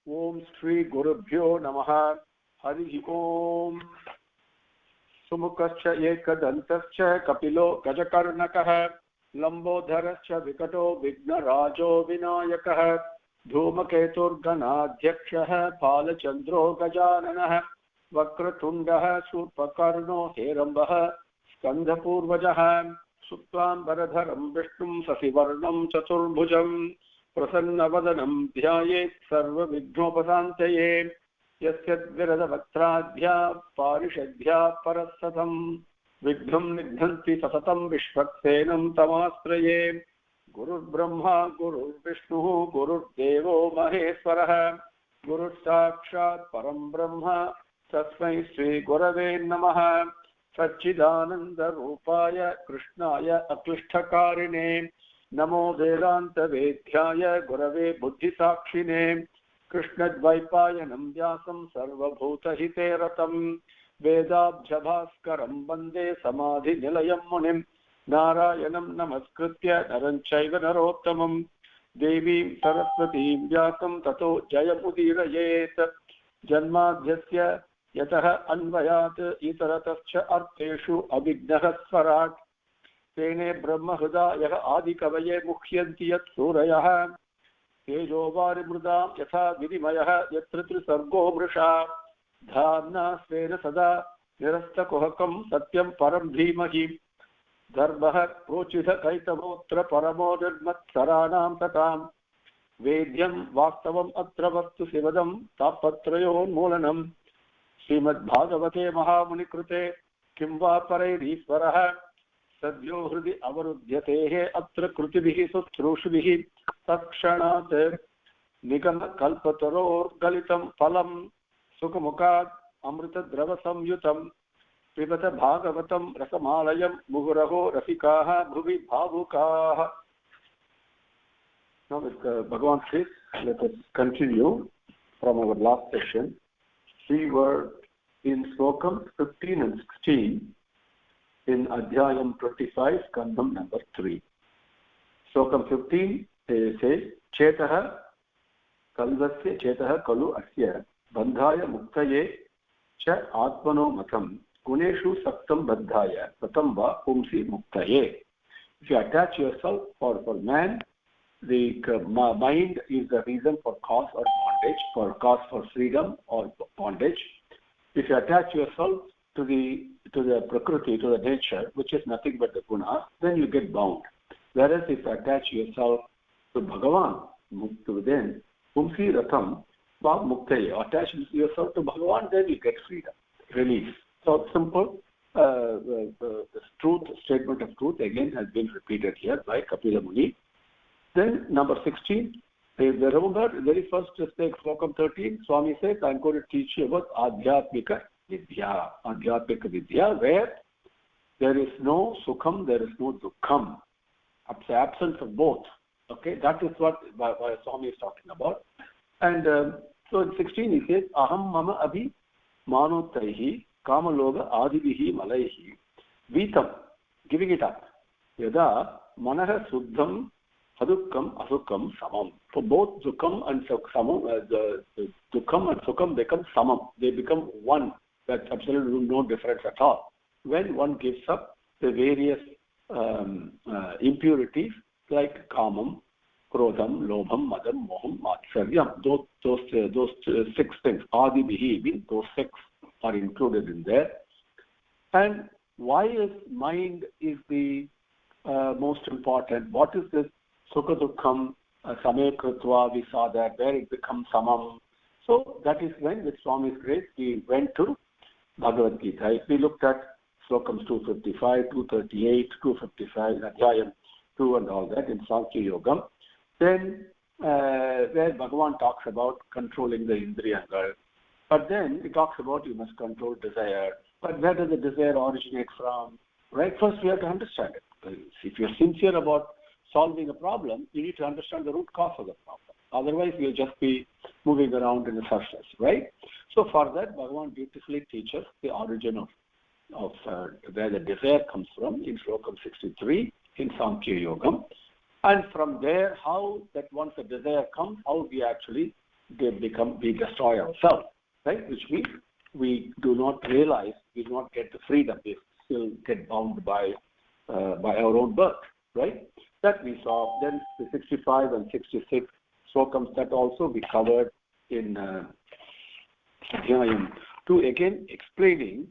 Om Shri Gurubhyo Namaha. Hari Om. Sumukascha Ekadantascha Kapilo Gajakarnakah Lambodharascha Vikato Vignarajo Vinayakah Dhumaketur Ganadhyakshah Palachandro Gajananah Vakratundah Surpakarno Herambah Skandhapurvajah Sutvam Baradharam Vishnum Sasivarnam Chaturbhujam Prasannavadanam Dhyayet Sarva Vignopasantaye Yasyadviradavakradhya Parishadhya Parasatam Vighnam Nidhanti Sasatam Vishwaksenam Tamastraye Guru Brahma Guru Vishnu Guru Devo Maheswarah Guru Sakshat Param Brahma Tasmai Sri Gurave Namaha Satchidananda Rupaya Krishnaya Aklishtakarine Namo Vedanta Vedhyaya Gurave Buddhisakshine Krishnadvaipayanam Vyasam Sarvabhutahite Ratam Vedabjabhaskaram Bande Samadhi Nilayam Munim Narayanam Namaskritya Naranchaiva Narottamam Devim Saraswatim Vyasam Tato Jayamudirayet Janmadhyasya Yataha Anvayat Itaratascha Arteshu Abhignaha Swarat Tene Brahma Hridayah Adikavaye Mukhyanti Yat Surayah Tejovari Mrudam Yatha Vidimayah Yatritri Sargo Mrisha Dhamna Svena Sada Nirasta Kohakam Satyam Param Dhimahi Darbah Prochitha Kaitavotra Paramodadmat Saranam Tatam Vedyam Vaktavam Atravastu Sivadam Tapatrayon Molanam Srimad Bhagavate Mahamuni Krute Kimva Parairishvaraha Sadhyo Hridi Avarudhyatehe Atra Krutibihi Sutrushibihi Takshanat Nigama Kalpataror Galitam Palam Sukhamukad Amrita Drava Samyutam Pibata Bhagavatam Rasamalayam Muhuraho Rafikaha Bhuvi Bhavukaha. Now with Bhagavan says, let us continue from our last session. We were in Slokams 15 and 16 in Adhyayam 25, Skandham number 3. Slokam 15 says, Chetaha Kalvasya Chetaha Kalu Asya Bandhaya Muktaye Cha Atmano Matam Guneshu Saktam Bandhaya Satam Va Pumsi Muktaye. If you attach yourself for man, the mind is the reason for cause or bondage, for cause for freedom or bondage. If you attach yourself to the prakriti, to the nature, which is nothing but the gunas, then you get bound. Whereas if you attach yourself to Bhagavan, then Pumsi Ratham Va Muktaye, attach yourself to Bhagavan, then you get freedom, release. So simple truth, statement of truth again has been repeated here by Kapila Muni. Then number 16, remember very first take Slokam 13, Swami says, I am going to teach you about Adhyatmika Vidya. Adhyatmika Vidya, where there is no Sukham, there is no Dukkham. Absence of both. Okay, that is what Swami is talking about. And so in 16 he says, Aham Mama Abhi Manotaihi Kamaloga Adibihi Malaihi Vitam, giving it up. Yada Manaha Suddham Adukkam Asukkam Samam. For both Dukkam and Samam, the Dukkam and Sukkam become Samam. They become one. That's absolutely no difference at all. When one gives up the various impurities like Kamam, Krodham, Lobham, Madam, Moham, Matsaryam, those 6 things, Adibihi, means those 6 are included in there. And why is mind is the most important? What is this Sukha Dukkham Same Krutva? We saw that where it becomes Samam. So that is when, with Swami's grace, we went to Bhagavad Gita. If we looked at Slokams 255, 238, 255, Adhyayam 2 and all that in Sankhya Yogam, then where Bhagavan talks about controlling the Indriyangal, but then he talks about you must control desire. But where does the desire originate from? Right? First we have to understand it. If you're sincere about solving a problem, you need to understand the root cause of the problem. Otherwise, you'll just be moving around in the surface, right? So for that, Bhagavan beautifully teaches the origin of where the desire comes from in Slokam 63 in Sankhya Yogam. And from there, how that once the desire comes, how we actually we destroy ourselves, right? Which means we do not realize, we do not get the freedom. We still get bound by our own birth, right? That we saw. Then the 65 and 66 slokams, that also we covered in Adhyayam 2, again explaining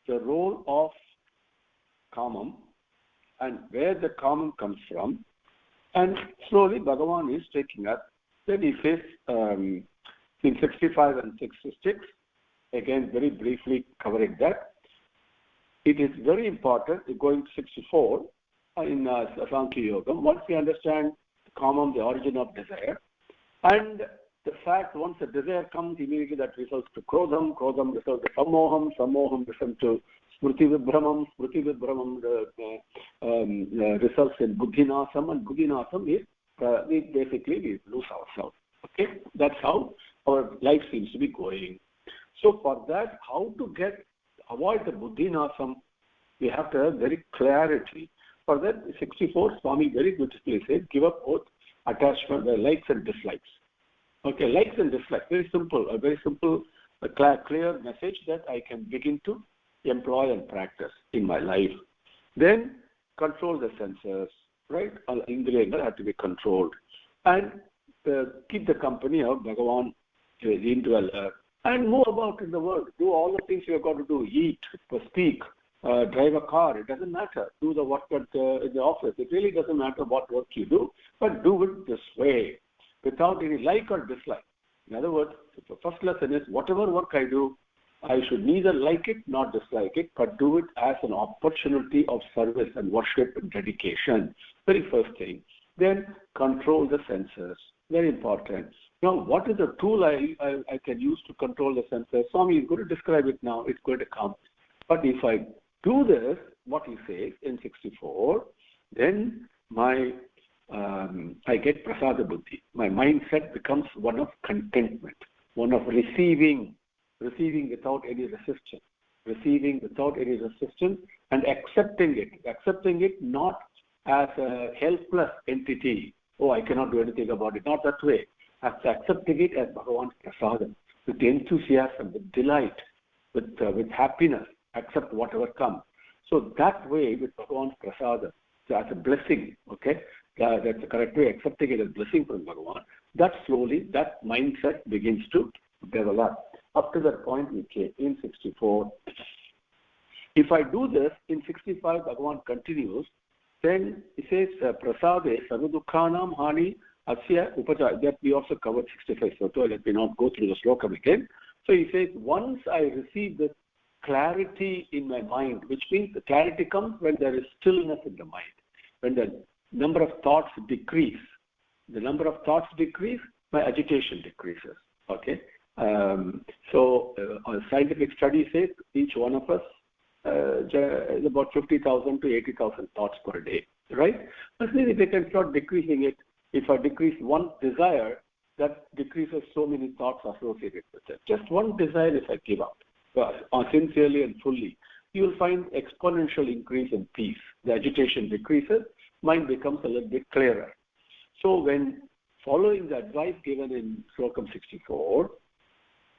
the role of kamam and where the kamam comes from. And slowly Bhagavan is taking us. Then he says in 65 and 66, again very briefly covering that, it is very important, going to 64 in Sankhya Yogam, once we understand kamam, the origin of desire, and the fact once a desire comes, immediately that results to krodham, krodham results to sammoham, sammoham results to smriti vibramam, smriti vibramam results in buddhinasam, and buddhinasam is we lose ourselves. Okay, that's how our life seems to be going. So for that, how to avoid the buddhinasam, we have to have very clarity. For that, 64, Swami very beautifully says, give up both attachment, likes and dislikes. Okay, likes and dislikes, very simple, a clear message that I can begin to employ and practice in my life. Then control the senses, right? Indriyangal have to be controlled. And keep the company of Bhagavan, indweller, and move about in the world. Do all the things you have got to do. Eat, speak, drive a car. It doesn't matter. Do the work in the office. It really doesn't matter what work you do, but do it this way, without any like or dislike. In other words, the first lesson is whatever work I do, I should neither like it nor dislike it, but do it as an opportunity of service and worship and dedication. Very first thing. Then control the senses. Very important. Now, what is the tool I can use to control the senses? Swami is going to describe it now. It's going to come. But if I do this, what he says in 64, then I get prasada buddhi. My mindset becomes one of contentment, one of receiving without any resistance, and accepting it not as a helpless entity. Oh, I cannot do anything about it. Not that way. Accepting it as Bhagavan's prasadam, with enthusiasm, with delight, with happiness, accept whatever comes. So that way, with Bhagavan's prasadam, so as a blessing, okay, that's the correct way, accepting it as blessing from Bhagavan, that slowly, that mindset begins to develop. Up to that point, we came in 64. If I do this, in 65, Bhagavan continues, then he says, prasade sarvadukhanam hani asya upajaya. That we also covered 65, so let me not go through the slokam again. So he says, once I receive this clarity in my mind, which means the clarity comes when there is stillness in the mind, when the number of thoughts decrease. The number of thoughts decrease, my agitation decreases. Okay. So a scientific study says each one of us is about 50,000 to 80,000 thoughts per day, right? But if I can start decreasing it, if I decrease one desire, that decreases so many thoughts associated with it. Just one desire if I give up, sincerely and fully, you will find exponential increase in peace. The agitation decreases, mind becomes a little bit clearer. So when following the advice given in Slokam 64,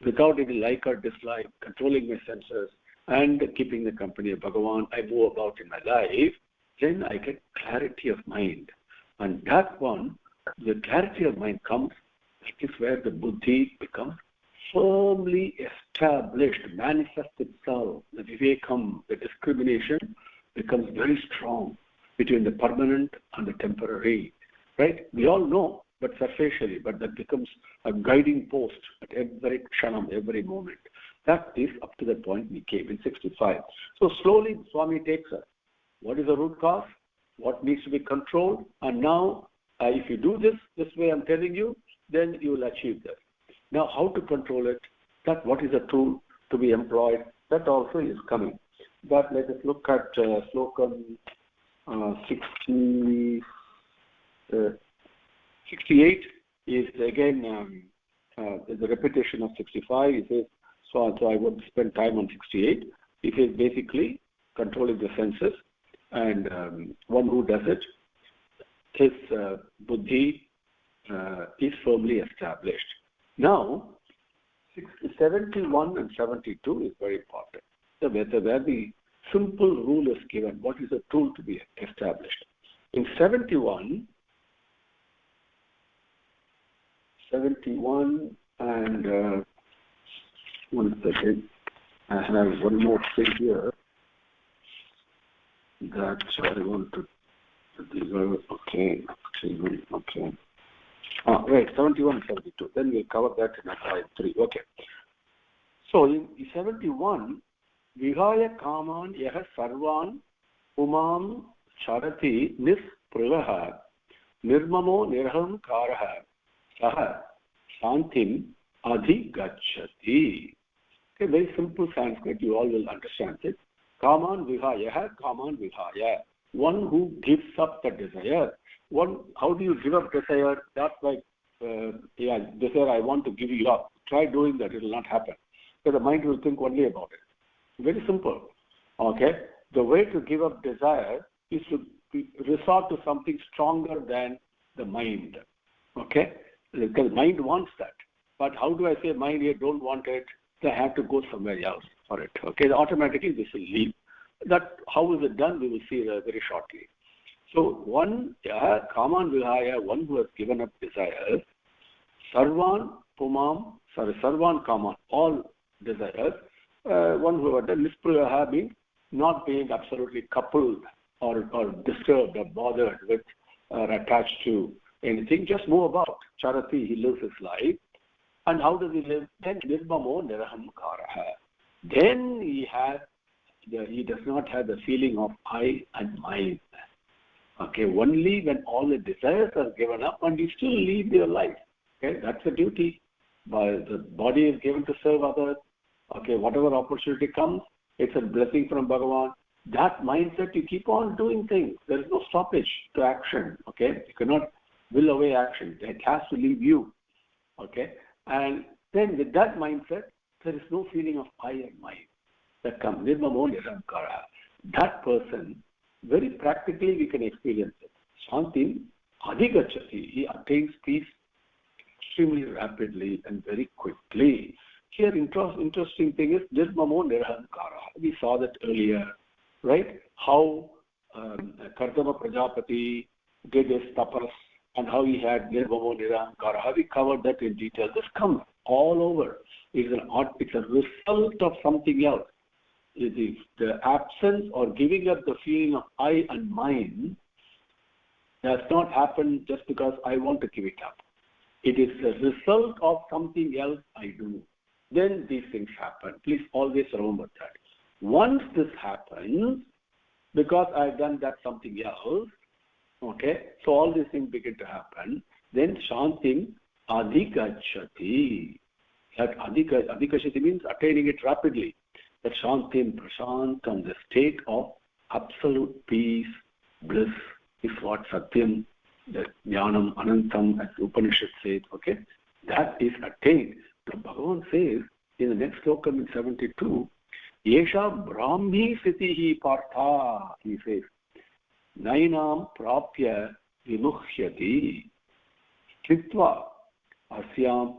without any like or dislike, controlling my senses, and keeping the company of Bhagavan, I move about in my life, then I get clarity of mind. And that one, the clarity of mind comes, that is where the buddhi becomes firmly established, manifests itself. The vivekam, the discrimination, becomes very strong between the permanent and the temporary. Right? We all know, but surfacially, but that becomes a guiding post at every kshanam, every moment. That is up to the point we came in 65. So slowly Swami takes us. What is the root cause? What needs to be controlled? And now, if you do this way I'm telling you, then you will achieve this. Now, how to control it? That what is the tool to be employed? That also is coming. But let us look at Slokam 68 is again the repetition of 65. It says, so I won't spend time on 68. It is basically controlling the senses, and one who does it, his buddhi is firmly established. Now, 71 and 72 is very important. Where the simple rule is given, what is the tool to be established? In 71 and 1 second, I have one more thing here that I want to develop. Okay. Right, 71 and 72. Then we'll cover that in Adhyayam 3. Okay. So in 71, Vihaya Kaman Yaha Sarvan Umam Charati Nispravaha Nirmamo Nirham Karaha Saha Shantim Adhigachati. Okay, very simple Sanskrit, you all will understand it. Kaman Vihaya, Kaman Vihaya. One who gives up the desire. How do you give up desire? That's like, desire, I want to give you up. Try doing that, it will not happen. Because the mind will think only about it. Very simple. Okay? The way to give up desire is to resort to something stronger than the mind. Okay? Because mind wants that. But how do I say mind here don't want it? They have to go somewhere else for it. Okay? Automatically this will leave. That how is it done? We will see very shortly. So one Kaman Vihaya, one who has given up desires, Sarvan Kaman, all desires, one who has done Nispraha means not being absolutely coupled or disturbed or bothered with or attached to anything, just move about. Charati, he lives his life. And how does he live? Then Nirmamo Nirahamkaraha. Then he does not have the feeling of I and mine. Okay, only when all the desires are given up and you still lead your life. Okay, that's the duty. The body is given to serve others. Okay, whatever opportunity comes, it's a blessing from Bhagavan. That mindset, you keep on doing things. There is no stoppage to action. Okay, you cannot will away action. It has to leave you. Okay, and then with that mindset, there is no feeling of I and mine. That comes. Nirmamo Nirahamkara. That person, very practically we can experience it. Shantim Adhigachati. He attains peace extremely rapidly and very quickly. Here, interesting thing is Nirmamo Nirahamkara. We saw that earlier, right? How Kardama Prajapati did his tapas and how he had Nirmamo Nirahamkara. We covered that in detail. This comes all over. It's a result of something else. The absence or giving up the feeling of I and mine does not happen just because I want to give it up. It is the result of something else I do. Then these things happen. Please always remember that. Once this happens, because I've done that something else, okay, so all these things begin to happen, then Shantim Adhigachati. That Adhigachati means attaining it rapidly. That Shantim Prashantam, the state of absolute peace, bliss, is what Satyam, the Jnanam, Anantam, as Upanishad says, okay? That is attained. So Bhagavan says in the next slokam in 72, Yesha Brahmi Sitihi Partha, he says, Nainam Prapya Vimuhyati, Stitva Asyam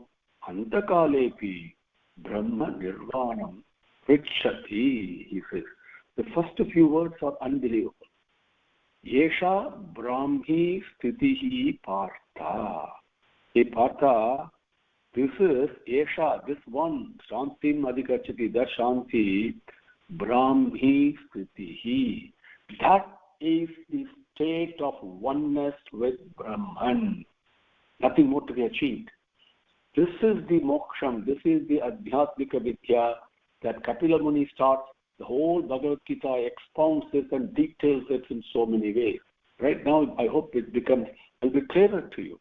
Antakalepi Brahma Nirvanam Prichati, he says. The first few words are unbelievable. Yesha Brahmi Stitihi Partha. Hey Partha, this is Yesha, this one, Shantim Adhigachati, that Shanti, Brahmi Stitihi. That is the state of oneness with Brahman. Nothing more to be achieved. This is the moksham, this is the Adhyatmika Vidya that Kapila Muni starts. The whole Bhagavad Gita expounds this and details it in so many ways. Right now, I hope it will be clearer to you.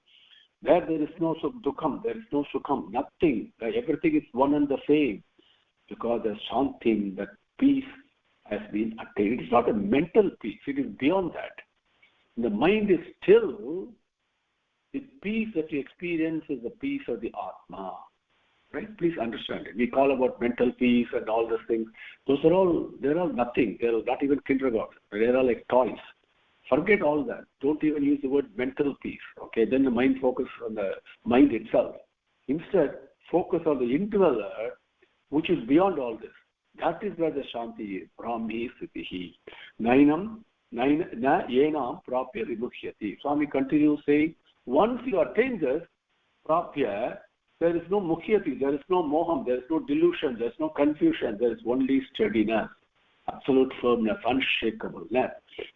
There is no dukkam, there is no sukham, nothing. Everything is one and the same. Because the shantim, that peace has been attained. It's not a mental peace, it is beyond that. The mind is still, the peace that you experience is the peace of the Atma. Right? Please understand it. We call about mental peace and all those things. They're all nothing. They're not even kindergarten. They're all like toys. Forget all that. Don't even use the word mental peace. Okay, then the mind focuses on the mind itself. Instead, focus on the indweller, which is beyond all this. That is where the Shanti is. Brahmi Sthitihi. Nainam na yenam prapya vimuhyati. Swami continues saying, once you attain this, prapya, there is no mukhyati, there is no moham, there is no delusion, there is no confusion, there is only steadiness, absolute firmness, unshakableness.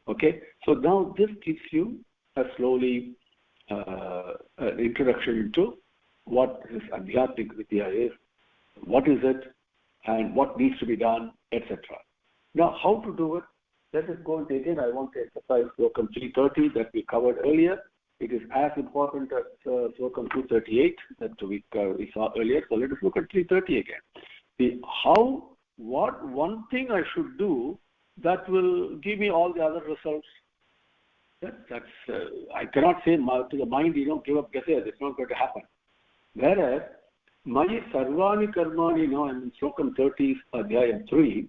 Okay? So now this gives you a slowly introduction into what this Adhyatmik Vidya is, what is it, and what needs to be done, etc. Now, how to do it? Let us go into again. I want to emphasize Slokam 330 that we covered earlier. It is as important as Slokam 238 that we saw earlier. So let us look at 330 again. What one thing I should do that will give me all the other results. I cannot say to the mind, give up, it's not going to happen. Whereas, Mayi Sarvani Karmani, now in Slokam 30, Adhyayam 3,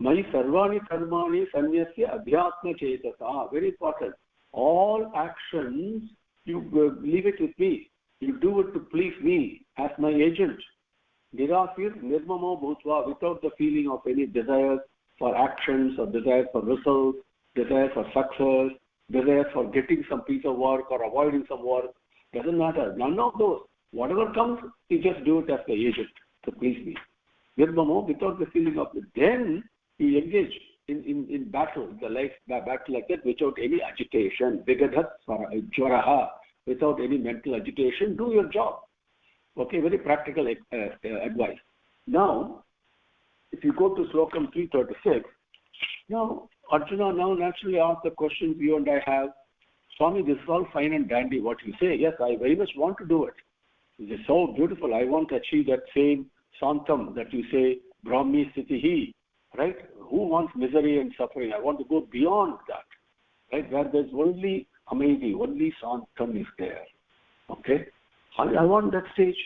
Mayi Sarvani Karmani Sanyasya Adhyatma Chetasa. Very important. All actions, you leave it with me. You do it to please me as my agent. Nirafir Nirmamo Bhutva, without the feeling of any desire for actions or desire for results, desire for success, desire for getting some piece of work or avoiding some work. Doesn't matter. None of those. Whatever comes, you just do it as the agent to please me. Nirmamo, without the feeling of it. Then you engage in battle, the life battle like that, without any agitation. Vigadhat jwaraha, without any mental agitation, do your job. Okay, very practical advice. Now, if you go to Slokam 336, now Arjuna now naturally asks the questions you and I have. Swami, this is all fine and dandy what you say. Yes, I very much want to do it. It is so beautiful. I want to achieve that same Santam that you say, Brahmi Sthitihi, right? Who wants misery and suffering? I want to go beyond that, right? Where there's only Amedi, only Santam is there. Okay? I want that stage.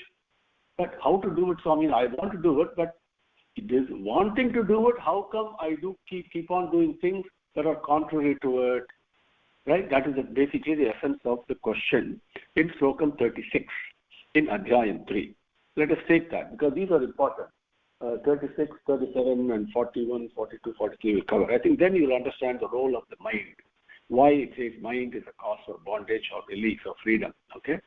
But how to do it, Swami? I want to do it, but it is wanting to do it. How come I do keep on doing things that are contrary to it? Right? That is basically the essence of the question in Slokam 36 in Adhyayam 3. Let us take that because these are important. 36, 37, and 41, 42, 43 will cover. I think then you'll understand the role of the mind. Why it says mind is a cause for bondage or release or freedom. Okay?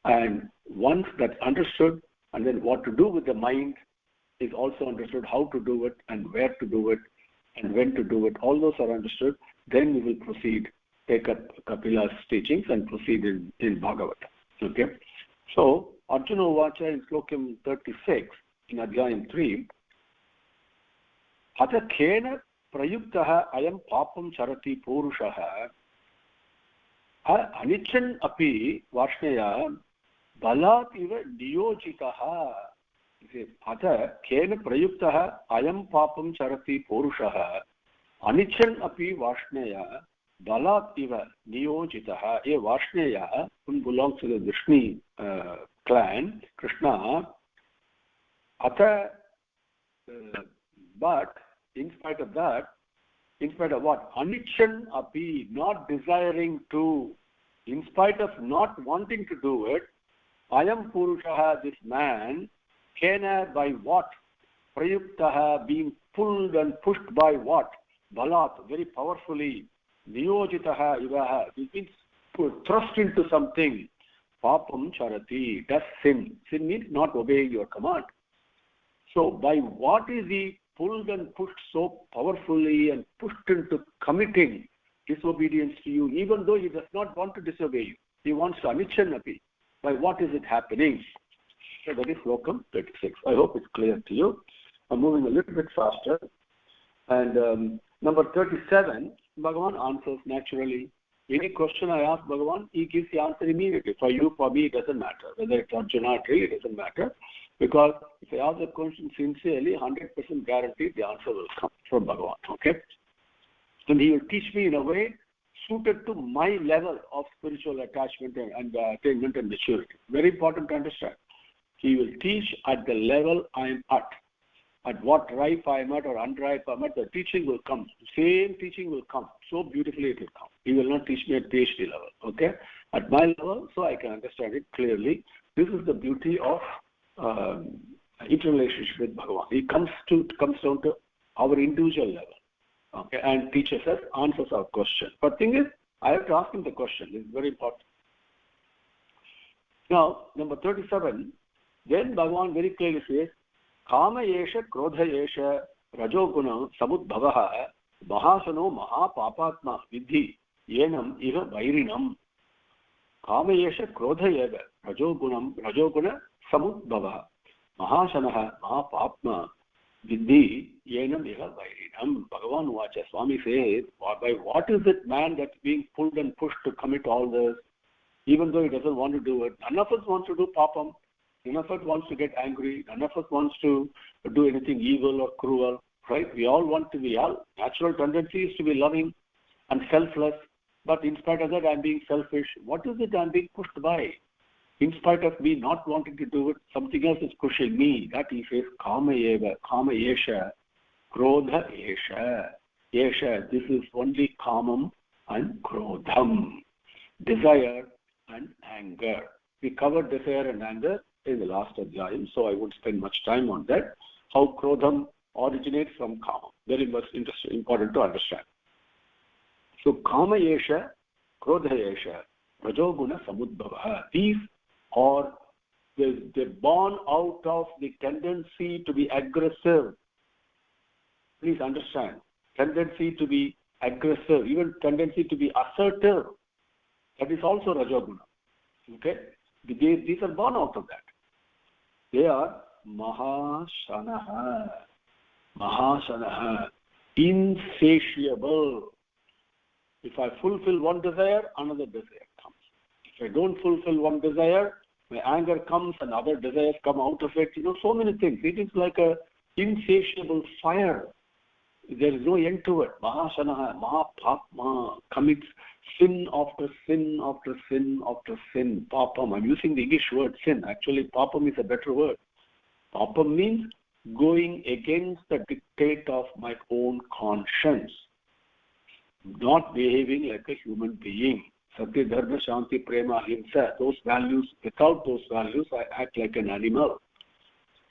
And once that's understood, and then what to do with the mind is also understood, how to do it, and where to do it, and when to do it. All those are understood. Then we will proceed, take up Kapila's teachings and proceed in Bhagavatam. Okay? So, Arjuna Vacha in Slokam 36 in Adhyayam 3, Atha Kena Prayuktaha Ayam Papam Charati Purushaha Anichan Api Varshneya Balat Iva Niyojitaha. Atha Kena Prayuktaha Ayam Papam Charati Purushaha Anichan Api Varshneya Balat Iva Niyojitaha. A Varshneya, who belongs to the Vishnu clan, Krishna, Atha, but in spite of that, in spite of what? Anichan api, not desiring to, in spite of not wanting to do it, Ayam Purushaha, this man, Kena, by what? Prayuktaha, being pulled and pushed by what? Balat, very powerfully. Niyojitaha ivaha, it means thrust into something. Papam charati, does sin. Sin means not obeying your command. So by what is he pulled and pushed so powerfully and pushed into committing disobedience to you, even though he does not want to disobey you? He wants to anichan-api. By what is it happening? So that is Slokam 36. I hope it's clear to you. I'm moving a little bit faster. And number 37, Bhagavan answers naturally. Any question I ask Bhagavan, he gives the answer immediately. For you, for me, it doesn't matter. Whether it's Arjuna or Tree, it doesn't matter. Because if I ask the question sincerely, 100% guaranteed the answer will come from Bhagavan. Okay? And he will teach me in a way suited to my level of spiritual attachment and attainment and maturity. Very important to understand. He will teach at the level I am at. At what ripe I am at or unripe I am at, the teaching will come. Same teaching will come. So beautifully it will come. He will not teach me at PhD level. Okay? At my level, so I can understand it clearly. This is the beauty of interrelationship with Bhagavan. It comes down to our individual level, okay, and teaches us, answers our question. But thing is, I have to ask him the question. It's very important. Now, number 37, then Bhagavan very clearly says, Kama yesha krodha yesha rajoguna samudbhavaha mahasano mahapapatma vidhi yenam iha vairinam. Kama yesha krodha yeva rajoguna samudbhavaha mahasanaha mahapapma vidhi yenam iha vairinam. Bhagavan Vacha, Swami says, by what is it man that's being pulled and pushed to commit all this? Even though he doesn't want to do it. None of us wants to do papam. None of us wants to get angry. None of us wants to do anything evil or cruel. Right? We all want to be, our natural tendency is to be loving and selfless. But in spite of that, I'm being selfish. What is it I'm being pushed by? In spite of me not wanting to do it, something else is pushing me. That he says, Kama eva, Kama yesha, Krodha yesha. Yesha, this is only Kamam and Krodham. Desire and anger. We covered desire and anger in the last adhyayam, so I won't spend much time on that. How Krodham originates from Kama. Very much interesting, important to understand. So Kama yesha, Krodha yesha, Rajoguna samudbhavaha. These are they're born out of the tendency to be aggressive. Please understand. Tendency to be aggressive, even tendency to be assertive. That is also Rajoguna. Okay? These are born out of that. They are Mahashanaha. Mahashanaha. Insatiable. If I fulfill one desire, another desire comes. If I don't fulfill one desire, my anger comes and other desires come out of it. So many things. It is like a insatiable fire. There is no end to it. Mahashanaha, Mahapapma, commits sin after sin after sin after sin. Papam, I'm using the English word sin. Actually, papam is a better word. Papam means going against the dictate of my own conscience. Not behaving like a human being. Sathya, Dharma, Shanti, Prema, Ahimsa. Those values, without those values, I act like an animal.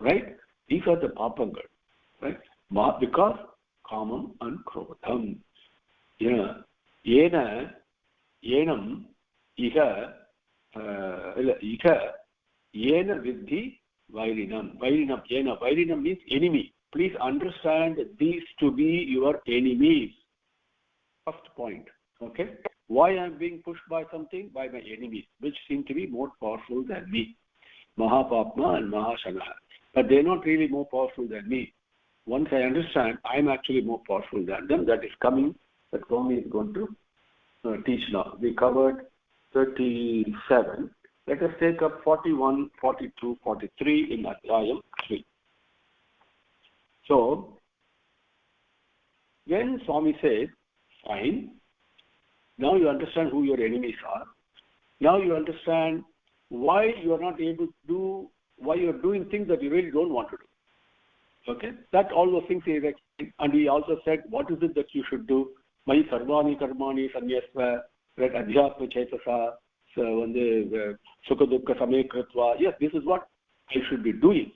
Right? These are the papangas. Right? Because Kamam and Krodham. Yeah. Yenam iha yena vidhi vairinam. Vairinam means enemy. Please understand these to be your enemies. First point. Okay? Why I am being pushed by something? By my enemies, which seem to be more powerful than me. Mahapapma and Mahashanaha. But they are not really more powerful than me. Once I understand, I am actually more powerful than them. That is coming. That Swami is going to teach now. We covered 37. Let us take up 41, 42, 43 in Adhyayam 3. So, when Swami says, fine, now you understand who your enemies are. Now you understand why you are not able to do, why you are doing things that you really don't want to do. Okay? That all those things he is explaining. And he also said, what is it that you should do? Mai sarvani karmani sanyasva, right? Adhyatma chaitasa, sukha dukkha same kritva. Yes, this is what I should be doing.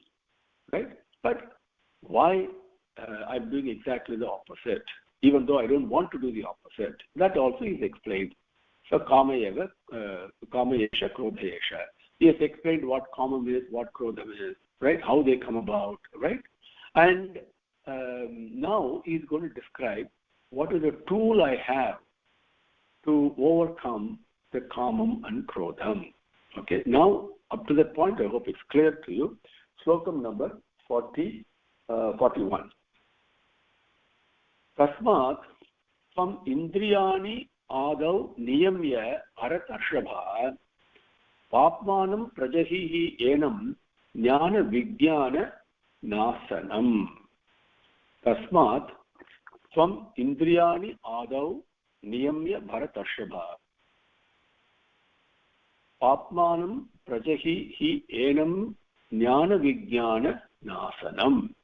Right? But why I'm doing exactly the opposite? Even though I don't want to do the opposite. That also is explained. So kama yesha, krodha yesha. He has explained what kama is, what krodha is, right? How they come about, right? And now he is going to describe what is the tool I have to overcome the kamam and krodham. Okay, now up to that point, I hope it's clear to you. Slokam number 41. Tasmat tvam indriyani adau niyamya bharatarshava papmanam prajahihi enam jnana vijnana nasanam. Tasmat tvam indriyani adau niyamya bharatarshava papmanam prajahihi enam jnana vijnana nasanam.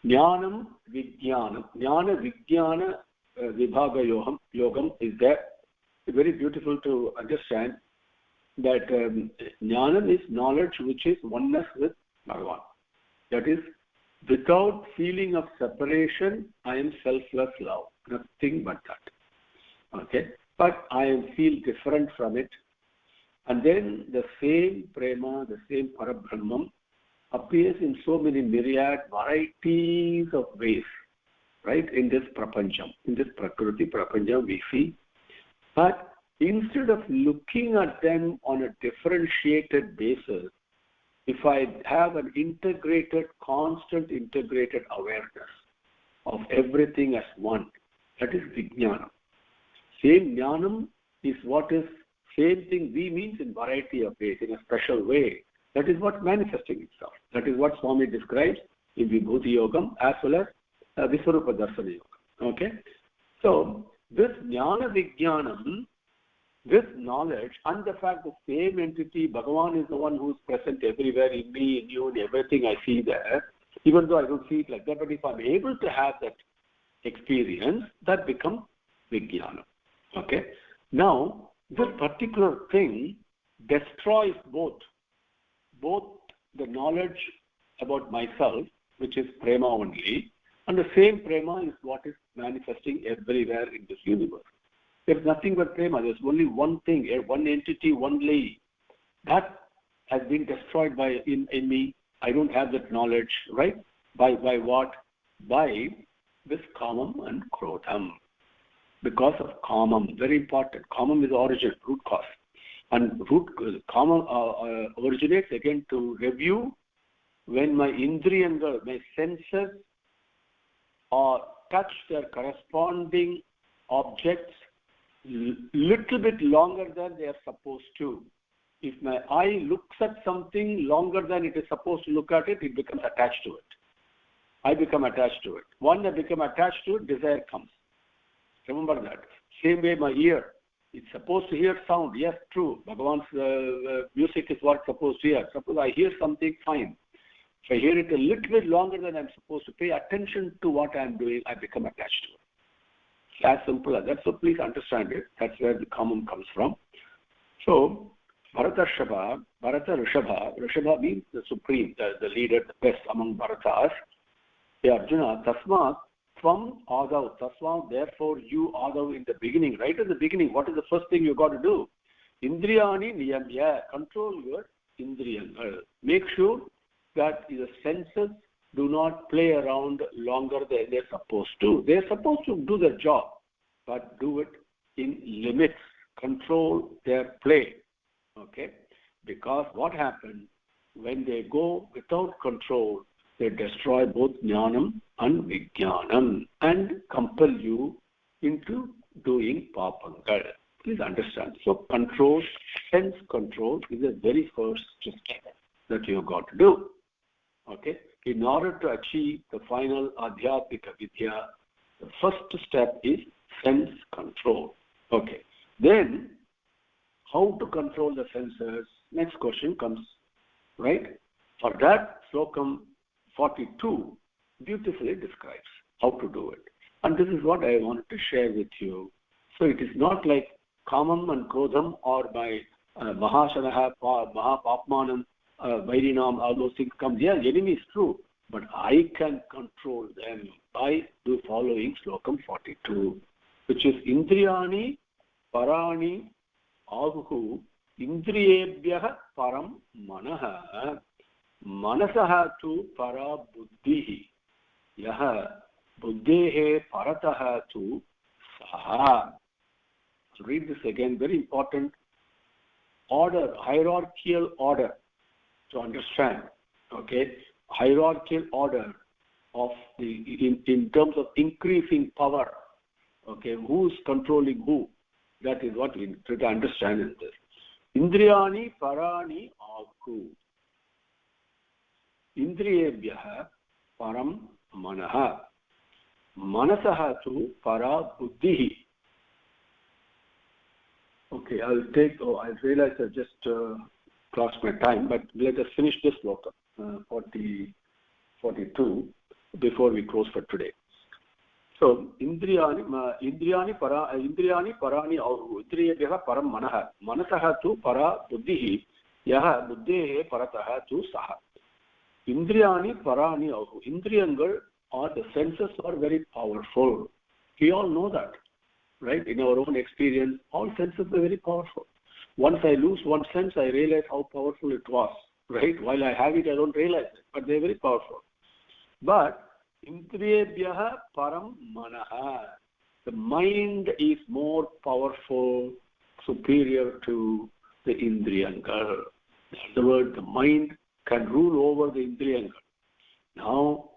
Jnanam Vijnanam. Jnana Vijnana Vibhaga Yogam is there. It's very beautiful to understand that Jnanam is knowledge which is oneness with Bhagavan. That is, without feeling of separation, I am selfless love. Nothing but that. Okay? But I feel different from it. And then the same prema, the same Parabrahman appears in so many myriad varieties of ways, right? In this prapancham, in this prakriti prapancham we see. But instead of looking at them on a differentiated basis, if I have an integrated, constant integrated awareness of everything as one, that is Vijnanam. Same Jnanam is what is, same thing we means in variety of ways, in a special way. That is what's manifesting itself. That is what Swami describes in Vibhuti Yogam as well as Visvarupa Darsana Yogam. Okay? So, this Jnana Vijnanam, this knowledge and the fact the same entity, Bhagavan is the one who is present everywhere in me, in you, in everything I see there, even though I don't see it like that, but if I'm able to have that experience, that becomes Vijnana. Okay? Now, this particular thing destroys both the knowledge about myself, which is prema only, and the same prema is what is manifesting everywhere in this universe. There's nothing but prema. There's only one thing, one entity, one lay. That has been destroyed in me. I don't have that knowledge, right? By what? By this kamam and krodham. Because of kamam, very important. Kamam is origin, root cause. And kamam originates again to review when my indriyangal, my senses touch their corresponding objects little bit longer than they are supposed to. If my eye looks at something longer than it is supposed to look at it, it becomes attached to it. I become attached to it. Once I become attached to it, desire comes. Remember that. Same way my ear. It's supposed to hear sound. Yes, true. Bhagavan's music is what's supposed to hear. Suppose I hear something, fine. If I hear it a little bit longer than I'm supposed to pay attention to what I'm doing, I become attached to it. It's as simple as that. So please understand it. That's where the kamam comes from. So, Bharata Rishabha means the supreme, the leader, the best among Bharatas. Hey Arjuna, Tasmat, Tvam Adav, Tasmat, therefore you Adav in the beginning, right at the beginning, what is the first thing you got to do? Indriyani Niyamya, control your Indriyangal. Make sure that the senses do not play around longer than they're supposed to. They're supposed to do their job, but do it in limits. Control their play. Okay? Because what happens when they go without control, they destroy both jnanam and vijnanam and compel you into doing papangal. Please understand. So control, sense control is the very first step that you have got to do. Okay? In order to achieve the final adhyatmika vidya, the first step is sense control. Okay. Then, how to control the senses? Next question comes, right? For that, Slokam 42 beautifully describes how to do it. And this is what I wanted to share with you. So it is not like kamam and krodham or by mahashanaha, mahapapmanam, vairinam, all those things come. Yeah, enemy is true. But I can control them by following Slokam 42, which is Indriyani Parani Avuhu Indriyebhyah Param Manaha Manasaha tu Para Buddhihi Yaha Buddhehe Parataha tu Saha. Read this again, very important order, hierarchical order to understand. Okay? Hierarchical order of the in terms of increasing power. Okay, who's controlling who? That is what we try to understand in this. Indriyani parani avku. Indriyebhyah param manaha. Manasaha tu para buddhihi. Okay, I'll take. I realize I just crossed my time, but let us finish this Slokam 42 before we close for today. So, Indriyani parani auru, Indriyebhyah param manaha, manasaha tu para buddhihi, yaha buddhehe parataha tu saha. Indriyani parani ahu. Indriyangal or the senses are very powerful. We all know that, right? In our own experience, all senses are very powerful. Once I lose one sense, I realize how powerful it was, right? While I have it, I don't realize it, but they're very powerful. But Indriyebhyaha param manaha. The mind is more powerful, superior to the Indriyangal. In other words, the mind can rule over the Indriyangal. Now,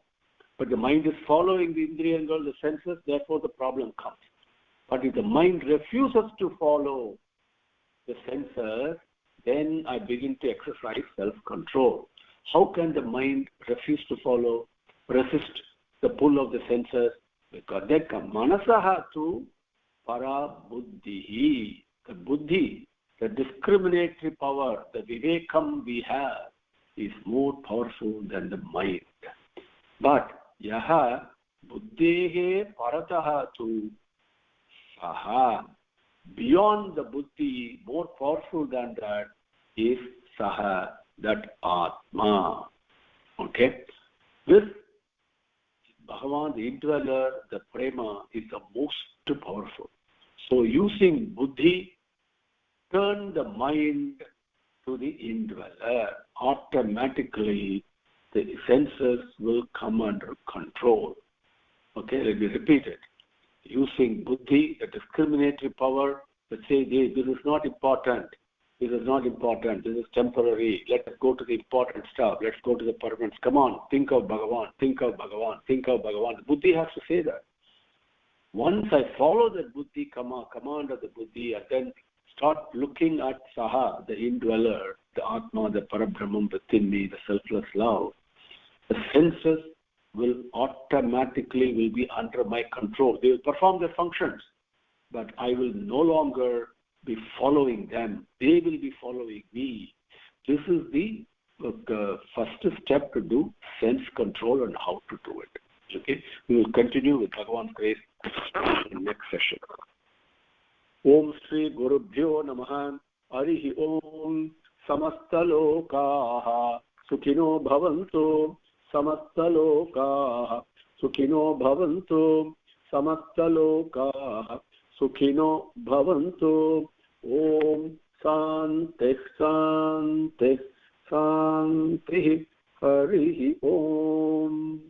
but the mind is following the Indriyangal, the senses, therefore the problem comes. But if the mind refuses to follow the senses, then I begin to exercise self-control. How can the mind refuse to resist the pull of the senses? Because they come. Manasaha tu para buddhihi. The buddhi, the discriminatory power, the vivekam we have, is more powerful than the mind. But yaha buddhehe parataha tu saha. Beyond the buddhi, more powerful than that, is saha, that atma. Okay? This Bhagavan, the indweller, the prema, is the most powerful. So using buddhi, turn the mind to the indweller. Automatically, the senses will come under control. Okay, let me repeat it. Using buddhi, the discriminatory power, that says, hey, this is not important. This is not important. This is temporary. Let us go to the important stuff. Let's go to the permanent. Come on, think of Bhagavan. Think of Bhagavan. Think of Bhagavan. The buddhi has to say that. Once I follow the buddhi, command of the buddhi, and then start looking at Saha, the indweller, the Atma, the Parabrahman within me, the selfless love, the senses will automatically be under my control. They will perform their functions, but I will no longer be following them. They will be following me. This is the first step to do sense control and how to do it. Okay, we will continue with Bhagavan's grace in the next session. Om Shri Gurubhyo Namaha. Arihi Om. Samastalokaha Sukhino Bhavantu. Samastalokaha Sukhino Bhavantu. Samastalokaha Sukhino Bhavantu. Om Shanti Shanti Shanti. Harihi Om.